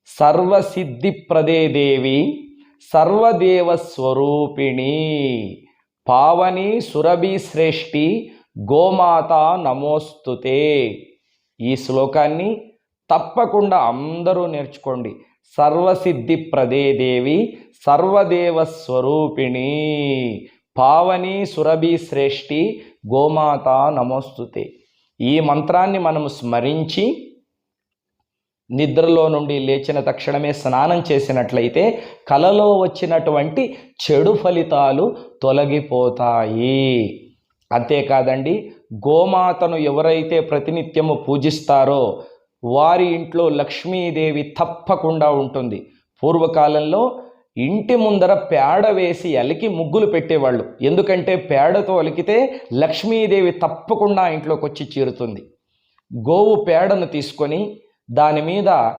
సర్వసిద్ధిప్రదే దేవి సర్వదేవస్వరూపిణి పావని సురభి శ్రేష్ఠి గోమాత నమోస్తుతే. ఈ శ్లోకాన్ని తప్పకుండా అందరూ నేర్చుకోండి. సర్వసిద్ధిప్రదే దేవి సర్వదేవస్వరూపిణి పావని సురభి శ్రేష్ఠి గోమాత నమోస్తుతే. ఈ మంత్రాన్ని మనము స్మరించి నిద్రలో నుండి లేచిన తక్షణమే స్నానం చేసినట్లయితే కలలో వచ్చినటువంటి చెడు ఫలితాలు తొలగిపోతాయి. అంతేకాదండి, గోమాతను ఎవరైతే ప్రతినిత్యము పూజిస్తారో వారి ఇంట్లో లక్ష్మీదేవి తప్పకుండా ఉంటుంది. పూర్వకాలంలో ఇంటి ముందర పేడ వేసి అలికి ముగ్గులు పెట్టేవాళ్ళు. ఎందుకంటే పేడతో అలికితే లక్ష్మీదేవి తప్పకుండా ఇంట్లోకి వచ్చి చేరుతుంది. గోవు పేడను తీసుకొని దాని మీద